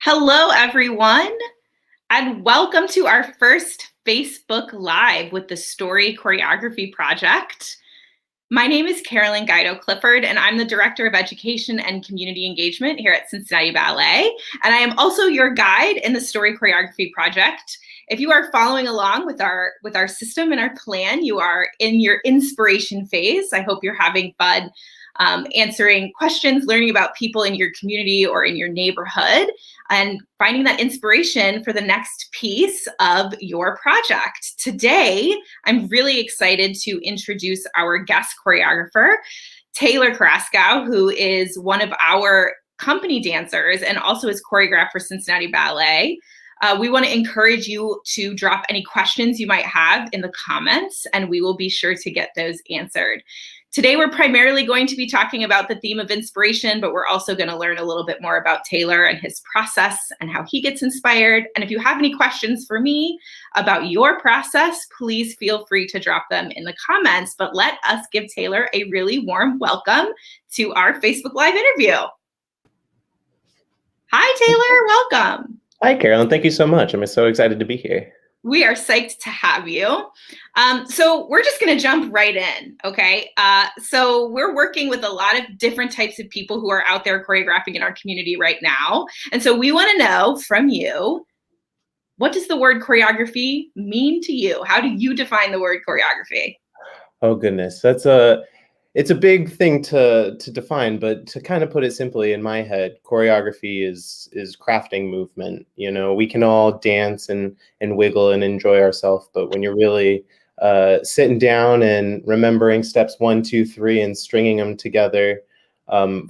Hello, everyone, and welcome to our first Facebook Live with the Story Choreography Project. My name is Carolyn Guido-Clifford, and I'm the Director of Education and Community Engagement here at Cincinnati Ballet, and I am also your guide in the Story Choreography Project. If you are following along with our system and our plan, you are in your inspiration phase. I hope you're having fun answering questions, learning about people in your community or in your neighborhood, and finding that inspiration for the next piece of your project. Today, I'm really excited to introduce our guest choreographer, Taylor Carrasco, who is one of our company dancers and also is choreographed for Cincinnati Ballet. We want to encourage you to drop any questions you might have in the comments, and we will be sure to get those answered. Today, we're primarily going to be talking about the theme of inspiration, but we're also going to learn a little bit more about Taylor and his process and how he gets inspired. And if you have any questions for me about your process, please feel free to drop them in the comments. But let us give Taylor a really warm welcome to our Facebook Live interview. Hi, Taylor. Welcome. Hi, Carolyn. Thank you so much. I'm so excited to be here. We are psyched to have you. So we're just going to jump right in, okay? So we're working with a lot of different types of people who are out there choreographing in our community right now. And so we want to know from you, what does the word choreography mean to you? How do you define the word choreography? Oh, goodness. It's a big thing to define, but to kind of put it simply in my head, choreography is crafting movement. You know, we can all dance and wiggle and enjoy ourselves, but when you're really sitting down and remembering steps 1, 2, 3 and stringing them together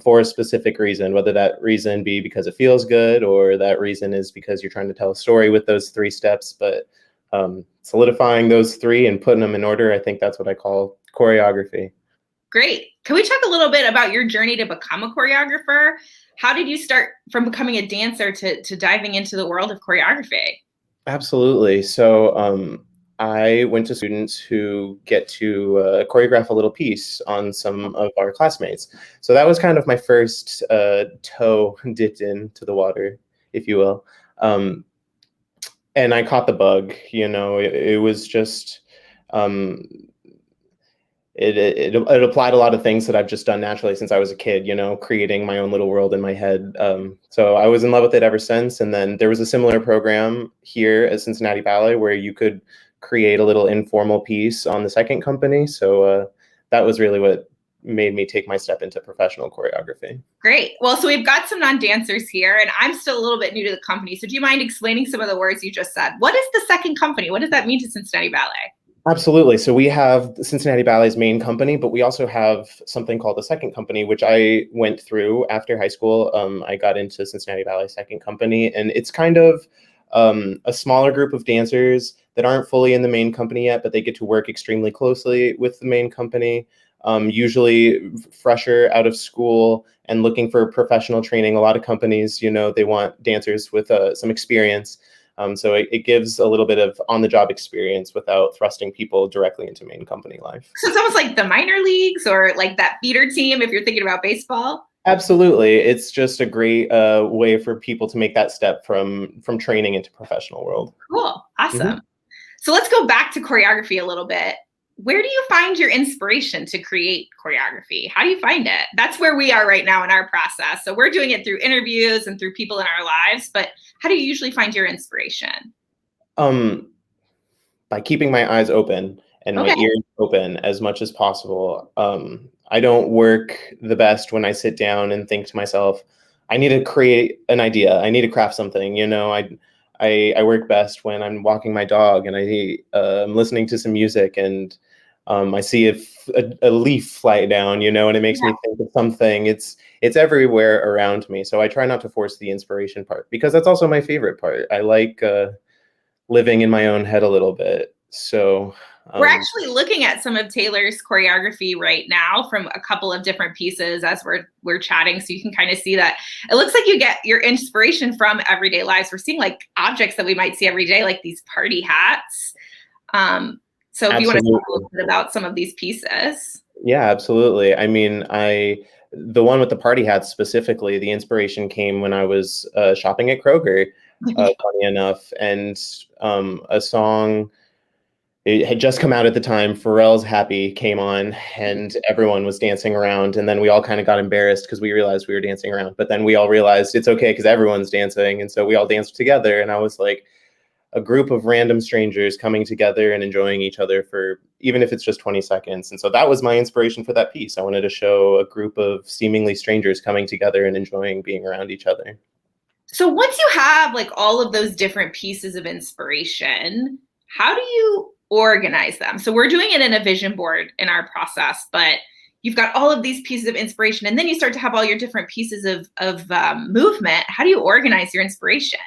for a specific reason, whether that reason be because it feels good or that reason is because you're trying to tell a story with those 3 steps, but solidifying those 3 and putting them in order, I think that's what I call choreography. Great. Can we talk a little bit about your journey to become a choreographer? How did you start from becoming a dancer to diving into the world of choreography? Absolutely. So I went to students who get to choreograph a little piece on some of our classmates. So that was kind of my first toe dipped into the water, if you will. And I caught the bug. You know, it was just... It applied a lot of things that I've just done naturally since I was a kid, you know, creating my own little world in my head. So I was in love with it ever since. And then there was a similar program here at Cincinnati Ballet where you could create a little informal piece on the second company. So that was really what made me take my step into professional choreography. Great. Well, so we've got some non-dancers here, and I'm still a little bit new to the company. So do you mind explaining some of the words you just said? What is the second company? What does that mean to Cincinnati Ballet? Absolutely. So we have Cincinnati Ballet's main company, but we also have something called the second company, which I went through after high school. I got into Cincinnati Ballet second company, and it's kind of a smaller group of dancers that aren't fully in the main company yet, but they get to work extremely closely with the main company, usually fresher out of school and looking for professional training. A lot of companies, you know, they want dancers with some experience. So it gives a little bit of on-the-job experience without thrusting people directly into main company life. So it's almost like the minor leagues or like that feeder team if you're thinking about baseball. Absolutely. It's just a great way for people to make that step from training into professional world. Cool. Awesome. So let's go back to choreography a little bit. Where do you find your inspiration to create choreography? How do you find it? That's where we are right now in our process. So we're doing it through interviews and through people in our lives, but how do you usually find your inspiration? By keeping my eyes open and my ears open as much as possible. I don't work the best when I sit down and think to myself, I need to create an idea. I need to craft something. You know, I work best when I'm walking my dog and I'm listening to some music and I see a leaf fly down, you know, and it makes me think of something. It's everywhere around me. So I try not to force the inspiration part because that's also my favorite part. I like living in my own head a little bit. So we're actually looking at some of Taylor's choreography right now from a couple of different pieces as we're chatting. So you can kind of see that it looks like you get your inspiration from everyday lives. We're seeing like objects that we might see every day, like these party hats. So if you want to talk a little bit about some of these pieces. Yeah, absolutely. I mean, I the one with the party hats specifically, the inspiration came when I was shopping at Kroger, funny enough, and a song, it had just come out at the time. Pharrell's Happy came on, and everyone was dancing around. And then we all kind of got embarrassed because we realized we were dancing around. But then we all realized it's okay because everyone's dancing. And so we all danced together. And I was like, a group of random strangers coming together and enjoying each other for even if it's just 20 seconds. And so that was my inspiration for that piece. I wanted to show a group of seemingly strangers coming together and enjoying being around each other. So once you have like all of those different pieces of inspiration, how do you organize them? So we're doing it in a vision board in our process, but you've got all of these pieces of inspiration, and then you start to have all your different pieces of movement. How do you organize your inspiration?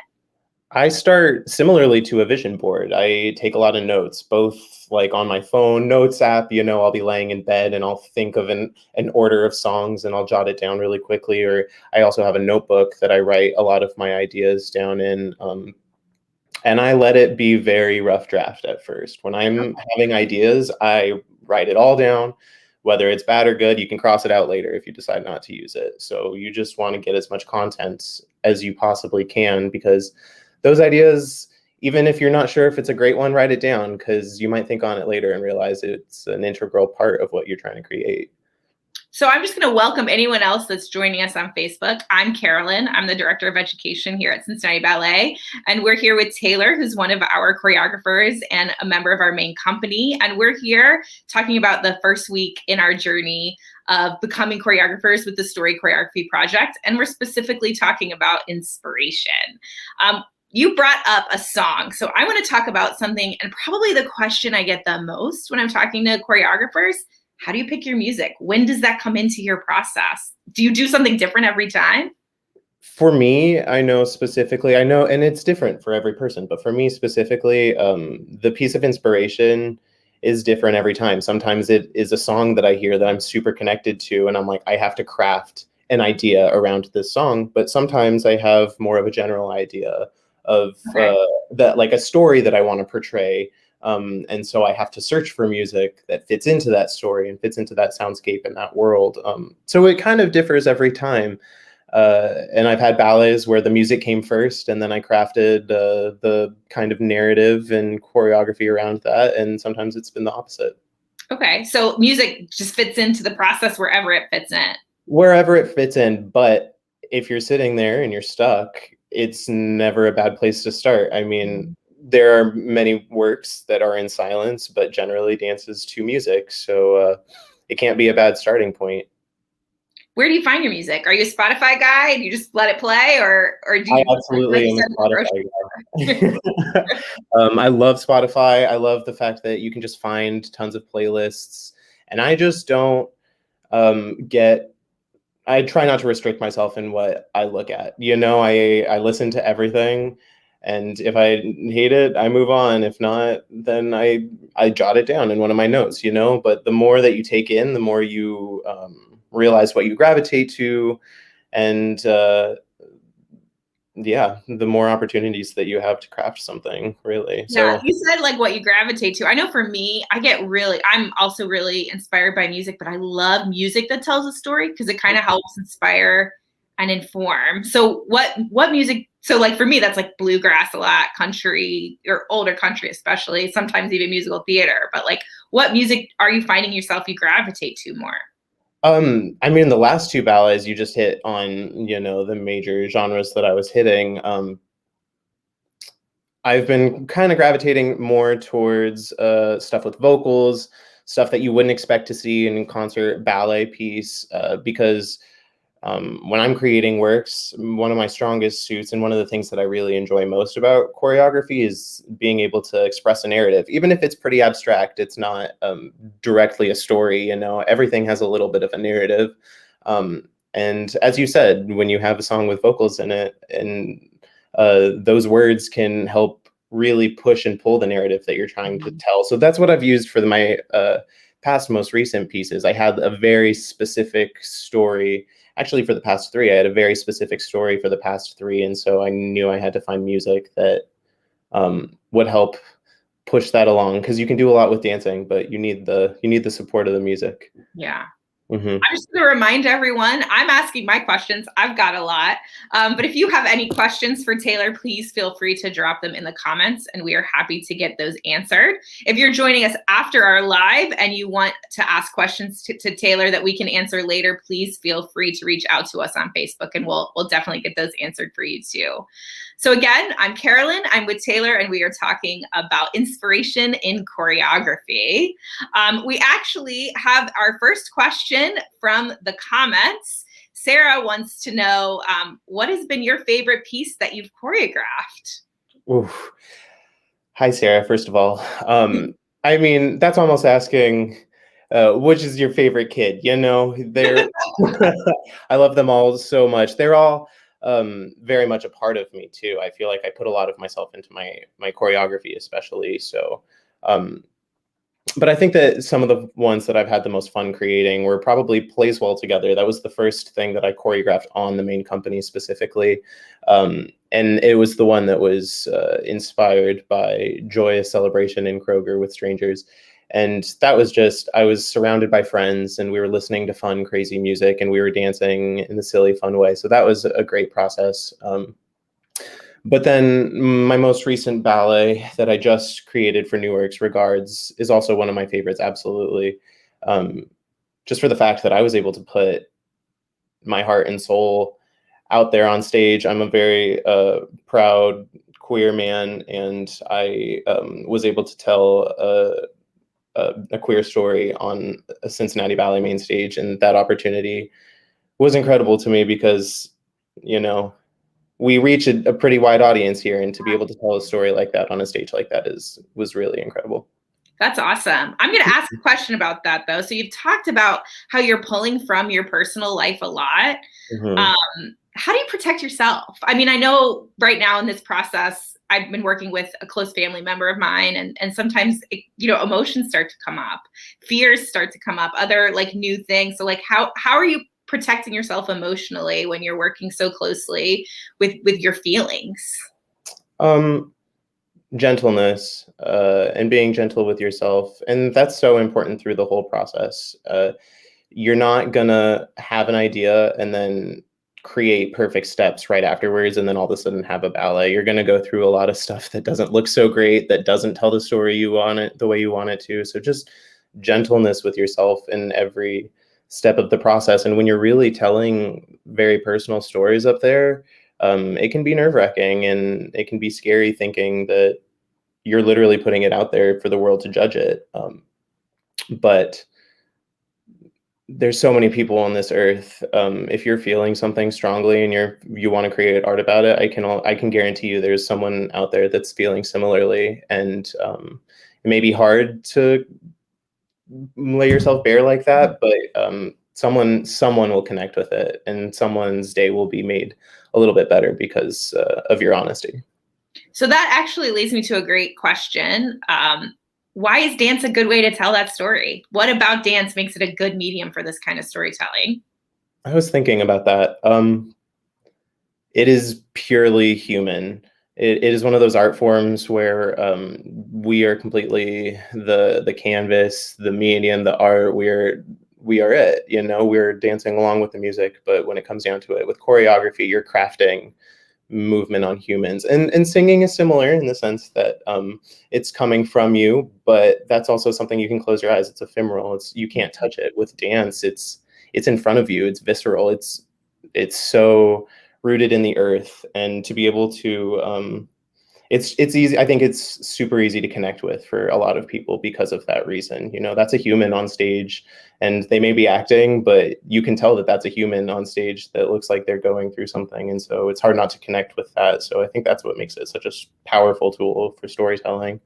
I start similarly to a vision board. I take a lot of notes, both like on my phone notes app. I'll be laying in bed and I'll think of an order of songs and I'll jot it down really quickly. Or I also have a notebook that I write a lot of my ideas down in. And I let it be very rough draft at first. When I'm having ideas, I write it all down. Whether it's bad or good, you can cross it out later if you decide not to use it. So you just want to get as much content as you possibly can, because those ideas, even if you're not sure if it's a great one, write it down, because you might think on it later and realize it's an integral part of what you're trying to create. So I'm just going to welcome anyone else that's joining us on Facebook. I'm Carolyn. I'm the Director of Education here at Cincinnati Ballet. And we're here with Taylor, who's one of our choreographers and a member of our main company. And we're here talking about the first week in our journey of becoming choreographers with the Story Choreography Project. And we're specifically talking about inspiration. You brought up a song. So I want to talk about something, and probably the question I get the most when I'm talking to choreographers: how do you pick your music? When does that come into your process? Do you do something different every time? For me, I know, and it's different for every person, but for me specifically, the piece of inspiration is different every time. Sometimes it is a song that I hear that I'm super connected to, and I'm like, I have to craft an idea around this song. But sometimes I have more of a general idea of that, like a story that I want to portray. And so I have to search for music that fits into that story and fits into that soundscape and that world. So it kind of differs every time. And I've had ballets where the music came first, and then I crafted the kind of narrative and choreography around that. And sometimes it's been the opposite. Okay, so music just fits into the process wherever it fits in. Wherever it fits in. But if you're sitting there and you're stuck, it's never a bad place to start. I mean, there are many works that are in silence, but generally dances to music. So it can't be a bad starting point. Where do you find your music? Are you a Spotify guy? Do you just let it play, or do I you absolutely am a Spotify guy. I love Spotify. I love the fact that you can just find tons of playlists, and I just don't I try not to restrict myself in what I look at. I listen to everything, and if I hate it, I move on. If not, then I jot it down in one of my notes. But the more that you take in, the more you realize what you gravitate to, and yeah, the more opportunities that you have to craft something, really. Yeah, So you said like what you gravitate to. I know for me, I'm also really inspired by music, but I love music that tells a story because it kind of helps inspire and inform. So what music, so like for me, that's like bluegrass a lot, country, or older country especially, sometimes even musical theater. But like, what music are you finding yourself you gravitate to more? I mean, the last two ballets you just hit on, the major genres that I was hitting. I've been kind of gravitating more towards stuff with vocals, stuff that you wouldn't expect to see in a concert ballet piece, because when I'm creating works, one of my strongest suits and one of the things that I really enjoy most about choreography is being able to express a narrative. Even if it's pretty abstract, it's not directly a story. Everything has a little bit of a narrative. And as you said, when you have a song with vocals in it, and those words can help really push and pull the narrative that you're trying to tell. So that's what I've used for my past most recent pieces. I had a very specific story. Actually, for the past three, I had a very specific story for the past three. And so I knew I had to find music that would help push that along, because you can do a lot with dancing, but you need the support of the music. Yeah. Hmm. I'm just going to remind everyone, I'm asking my questions. I've got a lot. But if you have any questions for Taylor, please feel free to drop them in the comments, and we are happy to get those answered. If you're joining us after our live and you want to ask questions to Taylor that we can answer later, please feel free to reach out to us on Facebook, and we'll definitely get those answered for you too. So again, I'm Carolyn. I'm with Taylor, and we are talking about inspiration in choreography. We actually have our first question from the comments. Sarah wants to know, what has been your favorite piece that you've choreographed? Oof. Hi, Sarah, first of all. I mean, that's almost asking, which is your favorite kid? You know, they're, I love them all so much. They're all very much a part of me too. I feel like I put a lot of myself into my choreography, especially. So, um, but I think that some of the ones that I've had the most fun creating were probably Plays Well Together. That was the first thing that I choreographed on the main company specifically. And it was the one that was inspired by Joyous Celebration in Kroger with Strangers. And that was just, I was surrounded by friends and we were listening to fun, crazy music and we were dancing in a silly, fun way. So that was a great process. But then my most recent ballet that I just created for New Works Regards is also one of my favorites, absolutely. Um, just for the fact that I was able to put my heart and soul out there on stage. I'm a very proud queer man, and I was able to tell a queer story on a Cincinnati Ballet main stage, and that opportunity was incredible to me because, you know, we reach a pretty wide audience here, and to be able to tell a story like that on a stage like that was really incredible. That's awesome. I'm going to ask a question about that though. So you've talked about how you're pulling from your personal life a lot. Hmm. How do you protect yourself? I mean, I know right now in this process, I've been working with a close family member of mine, and sometimes emotions start to come up, fears start to come up, other like new things. So like how are you protecting yourself emotionally when you're working so closely with your feelings? Um, Gentleness and being gentle with yourself, and that's so important through the whole process. You're not gonna have an idea and then create perfect steps right afterwards and then all of a sudden have a ballet. You're gonna go through a lot of stuff that doesn't look so great, that doesn't tell the story you want it the way you want it to. So just gentleness with yourself in every step of the process. And when you're really telling very personal stories up there, it can be nerve-wracking and it can be scary thinking that you're literally putting it out there for the world to judge it. But there's so many people on this earth. If you're feeling something strongly and you want to create art about it, I can guarantee you there's someone out there that's feeling similarly. And it may be hard to lay yourself bare like that, but someone will connect with it, and someone's day will be made a little bit better because of your honesty. So that actually leads me to a great question. Why is dance a good way to tell that story? What about dance makes it a good medium for this kind of storytelling? I was thinking about that. It is purely human. It is one of those art forms where we are completely the canvas, the medium, the art. We are it. You know, we're dancing along with the music. But when it comes down to it, with choreography, you're crafting movement on humans, and singing is similar in the sense that it's coming from you, but that's also something you can close your eyes. It's ephemeral. You can't touch it. With dance, it's in front of you. It's visceral. It's so rooted in the earth, and to be able to it's easy. I think it's super easy to connect with for a lot of people because of that reason. You know, that's a human on stage, and they may be acting, but you can tell that that's a human on stage that looks like they're going through something, and so it's hard not to connect with that. So I think that's what makes it such a powerful tool for storytelling.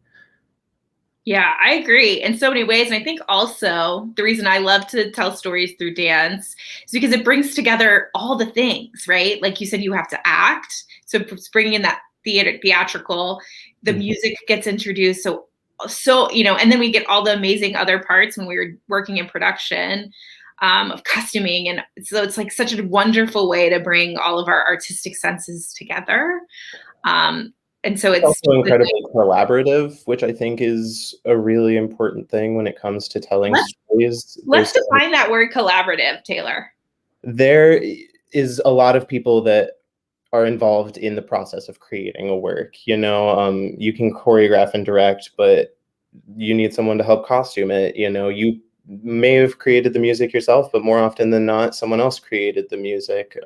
Yeah, I agree in so many ways. And I think also the reason I love to tell stories through dance is because it brings together all the things, right? Like you said, you have to act. So it's bringing in that theatrical, the Mhm. music gets introduced. So, and then we get all the amazing other parts when we were working in production of costuming. And so it's like such a wonderful way to bring all of our artistic senses together. And so It's it's also incredibly collaborative, which I think is a really important thing when it comes to telling let's stories. let's define that word collaborative, Taylor. There is a lot of people that are involved in the process of creating a work. You can choreograph and direct, but you need someone to help costume it. You may have created the music yourself, but more often than not, someone else created the music.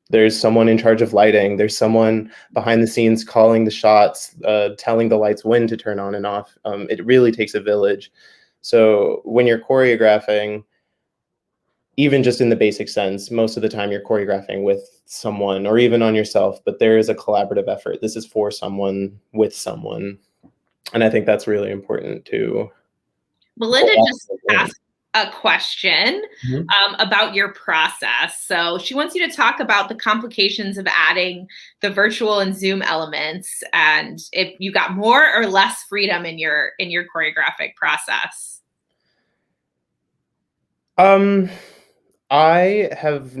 There's someone in charge of lighting. There's someone behind the scenes calling the shots, telling the lights when to turn on and off. It really takes a village. So when you're choreographing, even just in the basic sense, most of the time you're choreographing with someone or even on yourself, but there is a collaborative effort. This is for someone with someone. And I think that's really important to Melinda hold just on. asked a question about your process. So she wants you to talk about the complications of adding the virtual and Zoom elements, and if you got more or less freedom in your choreographic process. I have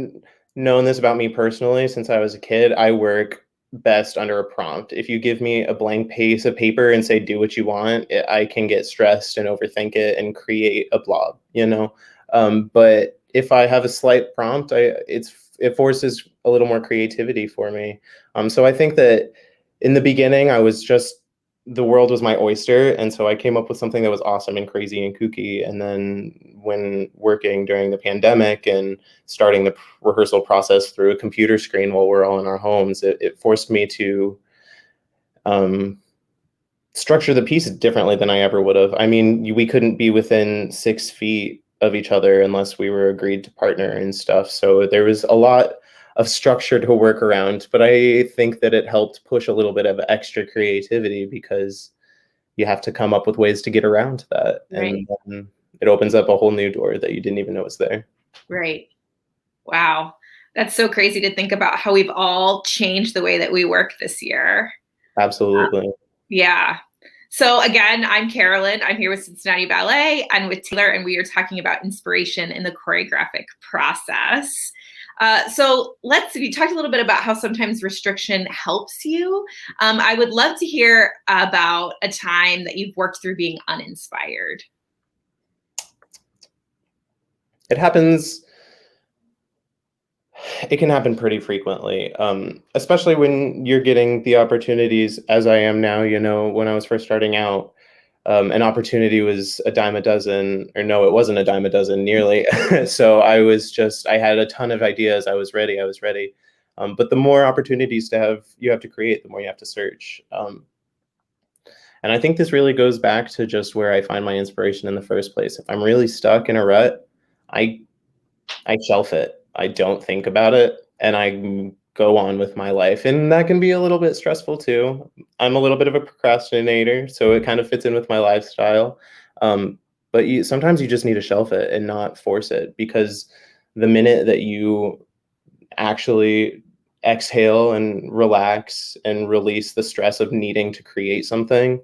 known this about me personally since I was a kid. I work best under a prompt. If you give me a blank piece of paper and say, do what you want, I can get stressed and overthink it and create a blob. But if I have a slight prompt, it forces a little more creativity for me. So I think that in the beginning, the world was my oyster. And so I came up with something that was awesome and crazy and kooky. And then when working during the pandemic and starting the rehearsal process through a computer screen while we're all in our homes, it forced me to structure the piece differently than I ever would have. I mean, we couldn't be within 6 feet of each other unless we were agreed to partner and stuff. So there was a lot of structure to work around, but I think that it helped push a little bit of extra creativity because you have to come up with ways to get around that. Right. And then it opens up a whole new door that you didn't even know was there. Right. Wow. That's so crazy to think about how we've all changed the way that we work this year. Absolutely. Yeah. So again, I'm Carolyn. I'm here with Cincinnati Ballet and with Taylor, and we are talking about inspiration in the choreographic process. So you talked a little bit about how sometimes restriction helps you. I would love to hear about a time that you've worked through being uninspired. It happens. It can happen pretty frequently, especially when you're getting the opportunities as I am now. When I was first starting out, an opportunity was a dime a dozen, or no, it wasn't a dime a dozen nearly. So I had a ton of ideas. I was ready. But the more opportunities you have to create, the more you have to search. And I think this really goes back to just where I find my inspiration in the first place. If I'm really stuck in a rut, I I shelf it. I don't think about it, and I go on with my life. And that can be a little bit stressful too. I'm a little bit of a procrastinator, so it kind of fits in with my lifestyle. But sometimes you just need to shelf it and not force it, because the minute that you actually exhale and relax and release the stress of needing to create something,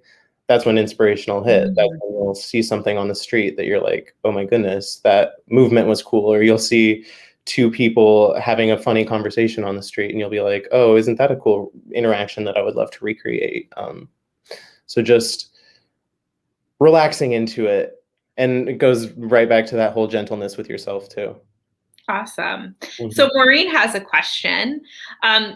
that's when inspiration will hit. That's when you'll see something on the street that you're like, oh my goodness, that movement was cool. Or you'll see two people having a funny conversation on the street and you'll be like, oh, isn't that a cool interaction that I would love to recreate? So just relaxing into it. And it goes right back to that whole gentleness with yourself too. Awesome. Mhm. So Maureen has a question.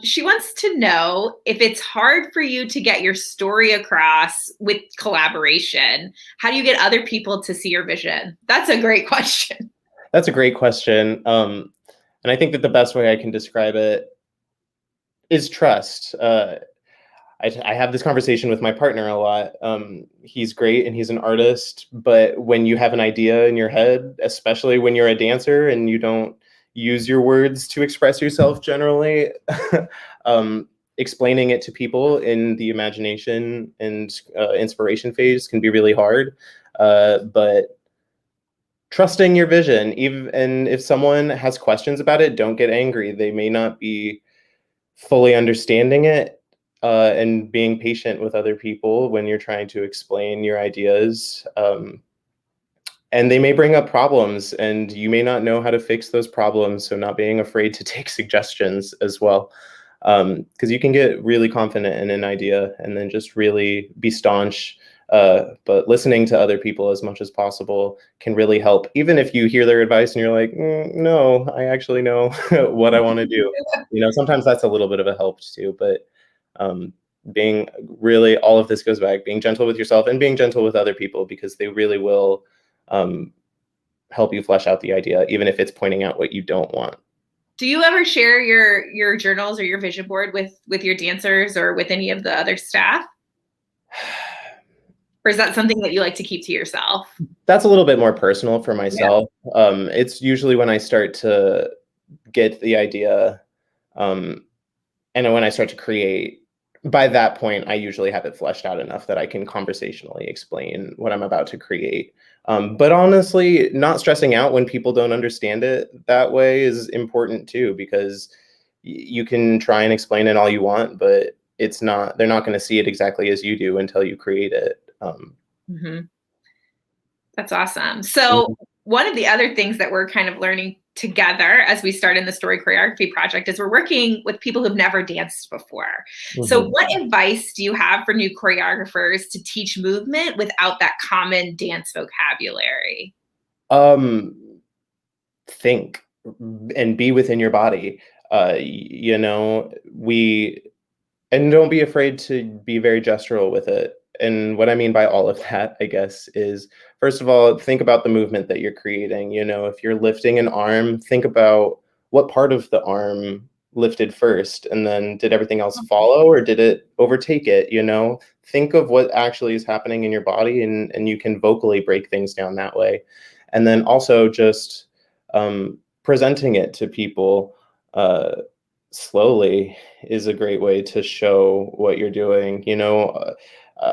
She wants to know if it's hard for you to get your story across with collaboration. How do you get other people to see your vision? That's a great question. That's a great question. And I think that the best way I can describe it is trust. I have this conversation with my partner a lot. He's great and he's an artist, but when you have an idea in your head, especially when you're a dancer and you don't use your words to express yourself generally, explaining it to people in the imagination and inspiration phase can be really hard. But trusting your vision, even and if someone has questions about it, don't get angry. They may not be fully understanding it, and being patient with other people when you're trying to explain your ideas. And they may bring up problems, and you may not know how to fix those problems. So not being afraid to take suggestions as well. Because you can get really confident in an idea and then just really be staunch. But listening to other people as much as possible can really help. Even if you hear their advice and you're like, no, I actually know what I want to do. Sometimes that's a little bit of a help too. But being really, all of this goes back, being gentle with yourself and being gentle with other people, because they really will help you flesh out the idea, even if it's pointing out what you don't want. Do you ever share your journals or your vision board with your dancers or with any of the other staff? Or is that something that you like to keep to yourself? That's a little bit more personal for myself. Yeah. It's usually when I start to get the idea, and when I start to create, by that point, I usually have it fleshed out enough that I can conversationally explain what I'm about to create. But honestly, not stressing out when people don't understand it that way is important too, because you can try and explain it all you want, but they're not going to see it exactly as you do until you create it. That's awesome. So one of the other things that we're kind of learning together as we start in the story choreography project is we're working with people who've never danced before. So what advice do you have for new choreographers to teach movement without that common dance vocabulary? Think and be within your body. And don't be afraid to be very gestural with it. And what I mean by all of that, I guess, is first of all, think about the movement that you're creating. If you're lifting an arm, think about what part of the arm lifted first, and then did everything else follow, or did it overtake it? Think of what actually is happening in your body, and you can vocally break things down that way. And then also just presenting it to people slowly is a great way to show what you're doing.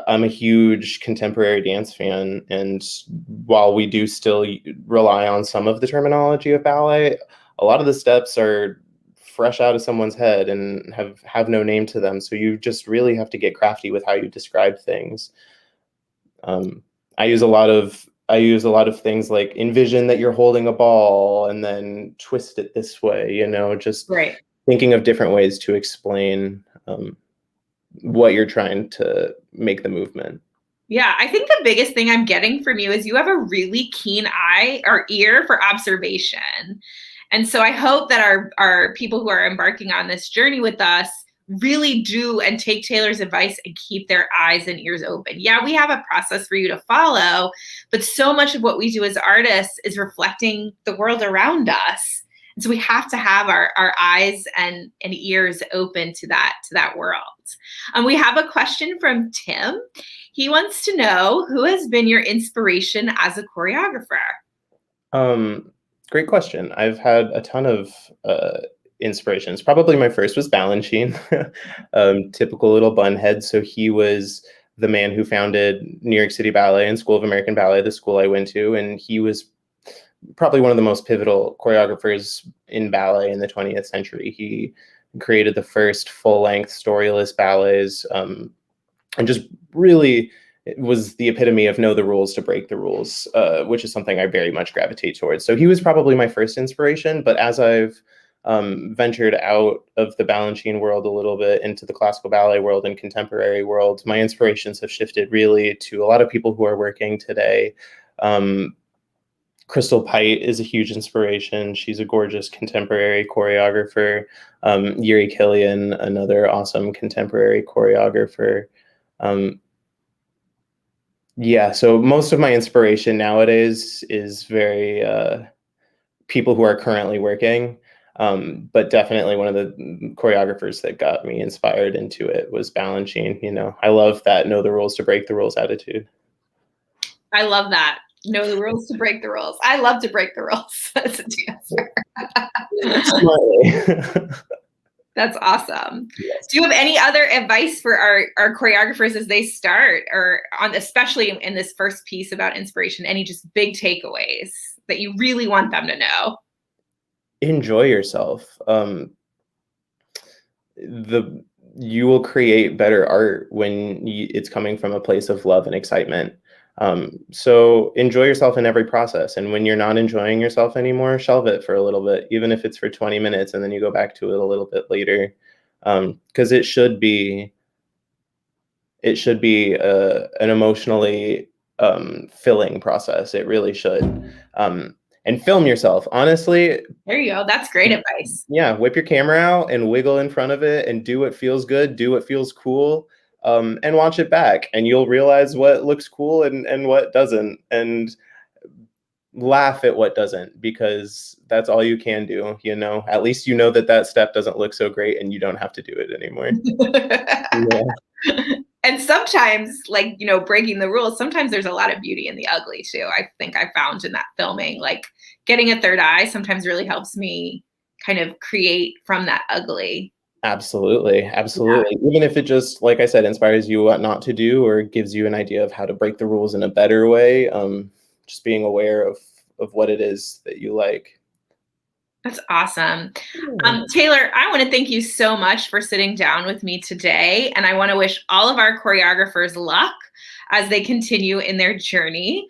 I'm a huge contemporary dance fan, and while we do still rely on some of the terminology of ballet, a lot of the steps are fresh out of someone's head and have no name to them. So you just really have to get crafty with how you describe things. I use a lot of things like envision that you're holding a ball and then twist it this way, just thinking of different ways to explain what you're trying to make the movement. Yeah, I think the biggest thing I'm getting from you is you have a really keen eye or ear for observation. And so I hope that our people who are embarking on this journey with us really do and take Taylor's advice and keep their eyes and ears open. Yeah, we have a process for you to follow, but so much of what we do as artists is reflecting the world around us. And so we have to have our eyes and ears open to that world. We have a question from Tim. He wants to know, who has been your inspiration as a choreographer? Great question. I've had a ton of inspirations. Probably my first was Balanchine, typical little bunhead. So he was the man who founded New York City Ballet and School of American Ballet, the school I went to, and he was probably one of the most pivotal choreographers in ballet in the 20th century. He created the first full-length storyless ballets, and just really it was the epitome of know the rules to break the rules, which is something I very much gravitate towards. So he was probably my first inspiration, but as I've ventured out of the Balanchine world a little bit into the classical ballet world and contemporary world, my inspirations have shifted really to a lot of people who are working today. Crystal Pite is a huge inspiration. She's a gorgeous contemporary choreographer. Yuri Killian, another awesome contemporary choreographer. Yeah, so most of my inspiration nowadays is very people who are currently working. But definitely one of the choreographers that got me inspired into it was Balanchine. I love that know the rules to break the rules attitude. I love that. Know the rules to break the rules. I love to break the rules as a dancer. That's awesome. Yes. Do you have any other advice for our choreographers as they start, or especially in this first piece about inspiration, any just big takeaways that you really want them to know? Enjoy yourself. You will create better art when it's coming from a place of love and excitement. So enjoy yourself in every process. And when you're not enjoying yourself anymore, shelve it for a little bit, even if it's for 20 minutes, and then you go back to it a little bit later. because it should be an emotionally filling process. It really should. And film yourself. Honestly, There you go. That's great advice. yeah, whip your camera out and wiggle in front of it and do what feels good, do what feels cool, and watch it back. And you'll realize what looks cool and what doesn't. And laugh at what doesn't, because that's all you can do. At least you know that that step doesn't look so great and you don't have to do it anymore. Yeah. And sometimes, like, breaking the rules, sometimes there's a lot of beauty in the ugly too. I think I found in that filming, like getting a third eye sometimes really helps me kind of create from that ugly. Absolutely. Yeah. Absolutely. Even if it just, like I said, inspires you what not to do or gives you an idea of how to break the rules in a better way. Just being aware of what it is that you like. That's awesome. Yeah. Taylor, I want to thank you so much for sitting down with me today. And I want to wish all of our choreographers luck as they continue in their journey.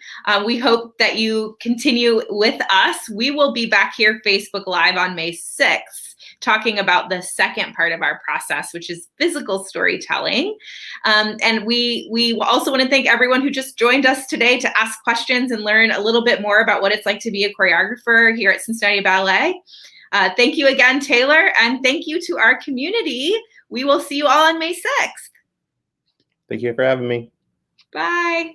We hope that you continue with us. We will be back here Facebook Live on May 6th talking about the second part of our process, which is physical storytelling. And we also want to thank everyone who just joined us today to ask questions and learn a little bit more about what it's like to be a choreographer here at Cincinnati Ballet. Thank you again, Taylor, and thank you to our community. We will see you all on May 6th. Thank you for having me. Bye.